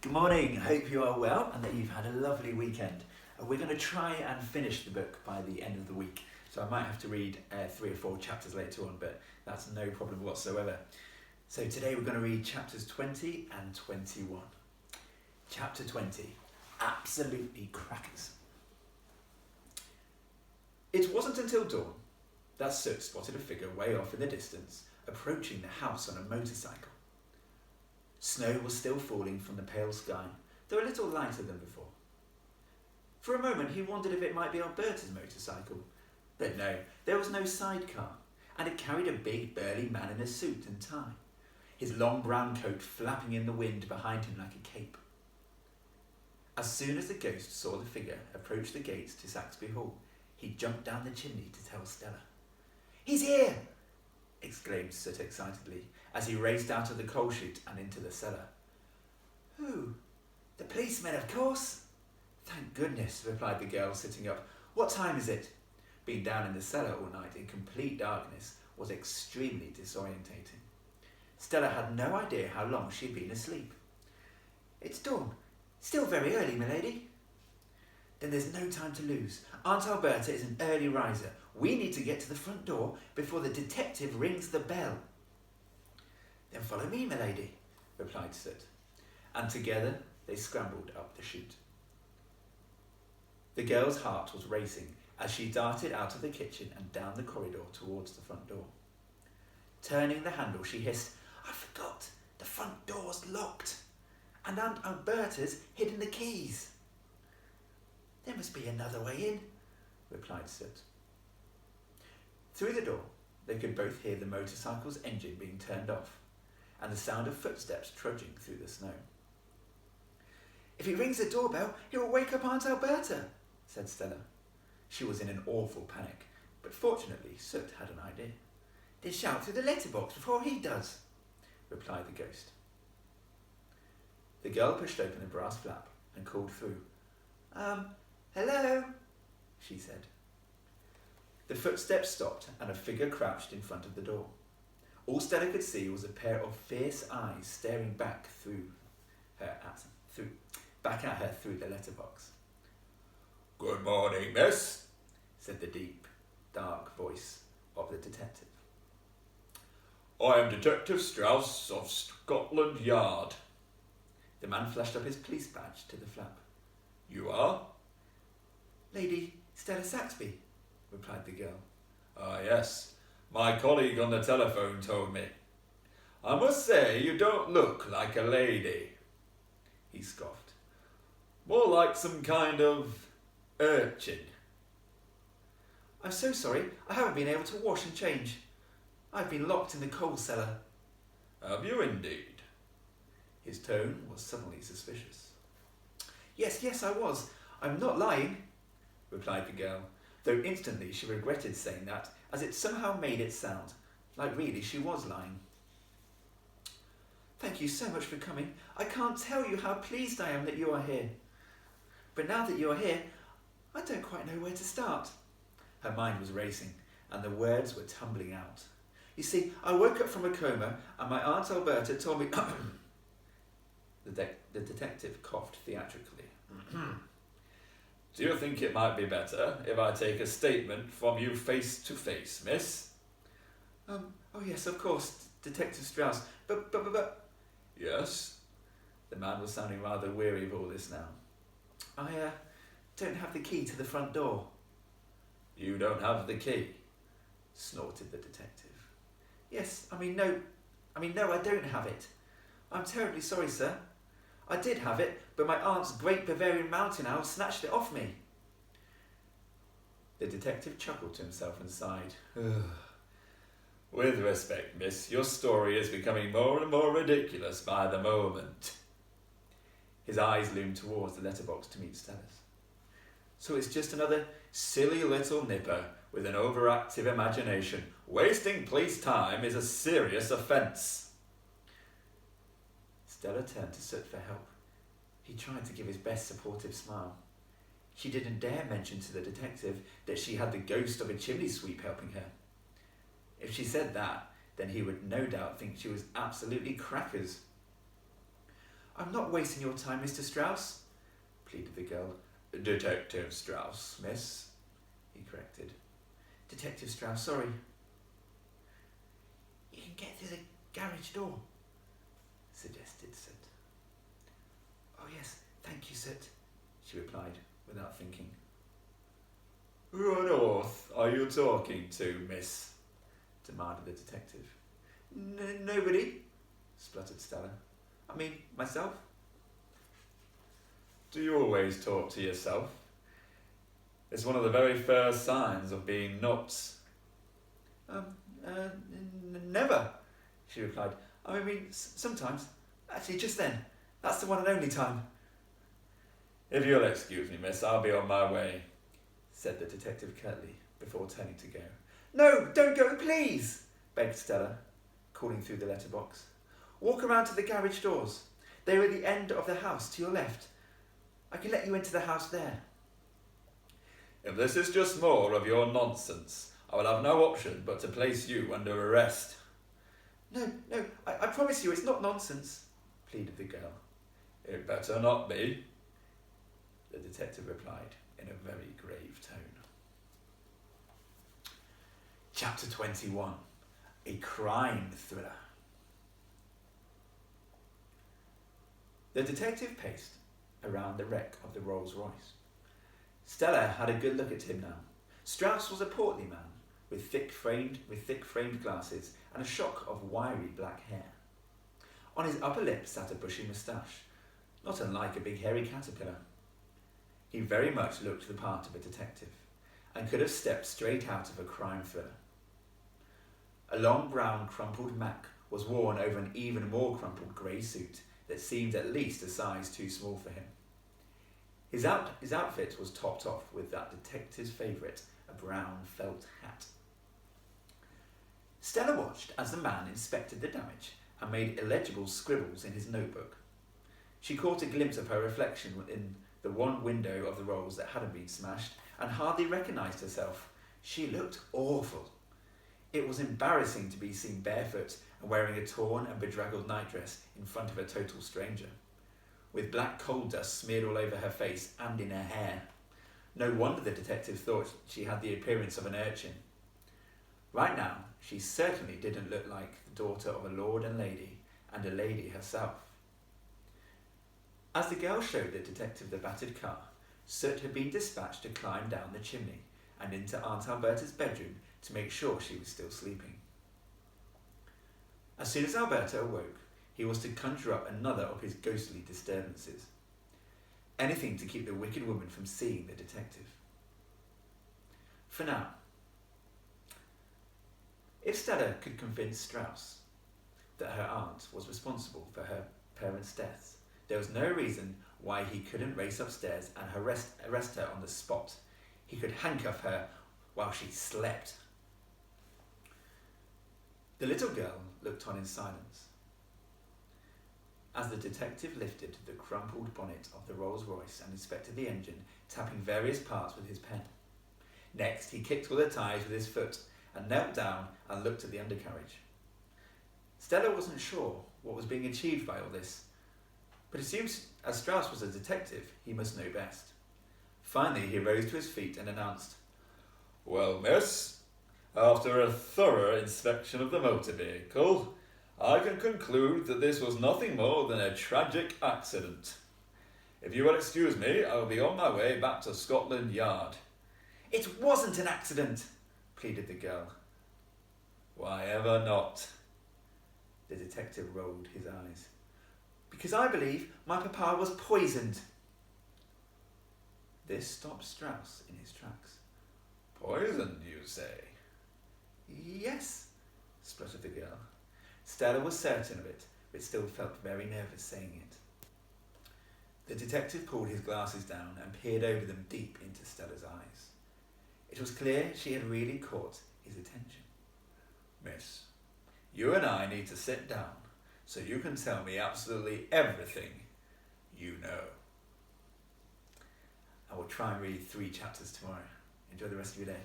Good morning, hope you are well and that you've had a lovely weekend. We're going to try and finish the book by the end of the week, so I might have to read 3 or 4 chapters later on, but that's no problem whatsoever. So today we're going to read chapters 20 and 21. Chapter 20, absolutely crackers. It wasn't until dawn that Soot spotted a figure way off in the distance, approaching the house on a motorcycle. Snow was still falling from the pale sky, though a little lighter than before. For a moment he wondered if it might be Alberta's motorcycle, but no, there was no sidecar, and it carried a big burly man in a suit and tie, his long brown coat flapping in the wind behind him like a cape. As soon as the ghost saw the figure approach the gates to Saxby Hall, he jumped down the chimney to tell Stella. "He's here!" exclaimed Soot excitedly, as he raced out of the coal chute and into the cellar. "Who? The policeman, of course." "Thank goodness," replied the girl, sitting up. "What time is it?" Being down in the cellar all night in complete darkness was extremely disorientating. Stella had no idea how long she had been asleep. "It's dawn. Still very early, milady." "Then there's no time to lose. Aunt Alberta is an early riser. We need to get to the front door before the detective rings the bell." "Then follow me, milady," replied Soot, and together they scrambled up the chute. The girl's heart was racing as she darted out of the kitchen and down the corridor towards the front door. Turning the handle, she hissed, "I forgot, the front door's locked, and Aunt Alberta's hidden the keys." "There must be another way in," replied Soot. Through the door, they could both hear the motorcycle's engine being turned off and the sound of footsteps trudging through the snow. "If he rings the doorbell, he will wake up Aunt Alberta," said Stella. She was in an awful panic, but fortunately Soot had an idea. "Then shout through the letterbox before he does," replied the ghost. The girl pushed open the brass flap and called through. Hello," she said. The footsteps stopped and a figure crouched in front of the door. All Stella could see was a pair of fierce eyes staring back at her through the letterbox. "Good morning, miss," said the deep, dark voice of the detective. "I am Detective Strauss of Scotland Yard." The man flashed up his police badge to the flap. "You are?" "Lady Stella Saxby," replied the girl. "Ah, yes. My colleague on the telephone told me. I must say you don't look like a lady," he scoffed. "More like some kind of urchin." "I'm so sorry, I haven't been able to wash and change. I've been locked in the coal cellar." "Have you indeed?" His tone was suddenly suspicious. Yes, I was. I'm not lying," replied the girl, though instantly she regretted saying that, as it somehow made it sound like really she was lying. "Thank you so much for coming. I can't tell you how pleased I am that you are here. But now that you are here, I don't quite know where to start." Her mind was racing, and the words were tumbling out. "You see, I woke up from a coma, and my Aunt Alberta told me..." The detective coughed theatrically. "Do you think it might be better if I take a statement from you face to face, miss?" Oh yes, of course, Detective Strauss, but... "Yes?" The man was sounding rather weary of all this now. "I don't have the key to the front door." "You don't have the key?" snorted the detective. "Yes, no, I don't have it. I'm terribly sorry, sir. I did have it, but my aunt's great Bavarian mountain owl snatched it off me." The detective chuckled to himself and sighed. "With respect, miss, your story is becoming more and more ridiculous by the moment." His eyes loomed towards the letterbox to meet Stella's. "So it's just another silly little nipper with an overactive imagination. Wasting police time is a serious offence." Stella turned to Soot for help. He tried to give his best supportive smile. She didn't dare mention to the detective that she had the ghost of a chimney sweep helping her. If she said that, then he would no doubt think she was absolutely crackers. I'm not wasting your time, Mr. Strauss, pleaded the girl. Detective Strauss, miss, he corrected. Detective Strauss, sorry. You can get through the garage door, suggested Soot. Oh yes, thank you, Soot, she replied without thinking. Who on earth are you talking to, miss? Demanded the detective. Nobody, spluttered Stella. I mean, myself. Do you always talk to yourself? It's one of the very first signs of being nuts. Never, she replied. I mean, sometimes. Actually, just then. That's the one and only time. If you'll excuse me, miss, I'll be on my way, said the detective curtly, before turning to go. No, don't go, please, begged Stella, calling through the letterbox. Walk around to the garage doors. They are at the end of the house, to your left. I can let you into the house there. If this is just more of your nonsense, I will have no option but to place you under arrest. No, I promise you it's not nonsense, pleaded the girl. It better not be, the detective replied in a very grave tone. Chapter 21. A crime thriller. The detective paced around the wreck of the Rolls-Royce. Stella had a good look at him now. Strauss was a portly man with thick framed glasses and a shock of wiry black hair. On his upper lip sat a bushy moustache, not unlike a big hairy caterpillar. He very much looked the part of a detective, and could have stepped straight out of a crime thriller. A long brown crumpled mac was worn over an even more crumpled grey suit that seemed at least a size too small for him. His outfit was topped off with that detective's favourite, a brown felt hat. Stella watched as the man inspected the damage and made illegible scribbles in his notebook. She caught a glimpse of her reflection in the one window of the Rolls that hadn't been smashed and hardly recognised herself. She looked awful. It was embarrassing to be seen barefoot and wearing a torn and bedraggled nightdress in front of a total stranger, with black coal dust smeared all over her face and in her hair. No wonder the detective thought she had the appearance of an urchin. Right now, she certainly didn't look like the daughter of a lord and lady, and a lady herself. As the girl showed the detective the battered car, Soot had been dispatched to climb down the chimney and into Aunt Alberta's bedroom to make sure she was still sleeping. As soon as Alberta awoke, he was to conjure up another of his ghostly disturbances. Anything to keep the wicked woman from seeing the detective. For now, if Stella could convince Strauss that her aunt was responsible for her parents' deaths, there was no reason why he couldn't race upstairs and arrest her on the spot. He could handcuff her while she slept. The little girl looked on in silence as the detective lifted the crumpled bonnet of the Rolls-Royce and inspected the engine, tapping various parts with his pen. Next, he kicked all the tyres with his foot and knelt down and looked at the undercarriage. Stella wasn't sure what was being achieved by all this, but assumed as Strauss was a detective, he must know best. Finally, he rose to his feet and announced, "Well, miss, after a thorough inspection of the motor vehicle, I can conclude that this was nothing more than a tragic accident. If you will excuse me, I will be on my way back to Scotland Yard." "It wasn't an accident," pleaded the girl. "Why ever not?" The detective rolled his eyes. "Because I believe my papa was poisoned." This stopped Strauss in his tracks. "Poisoned, you say?" "Yes," spluttered the girl. Stella was certain of it, but still felt very nervous saying it. The detective pulled his glasses down and peered over them deep into Stella's eyes. It was clear she had really caught his attention. "Miss, you and I need to sit down so you can tell me absolutely everything you know." I will try and read 3 chapters tomorrow. Enjoy the rest of your day.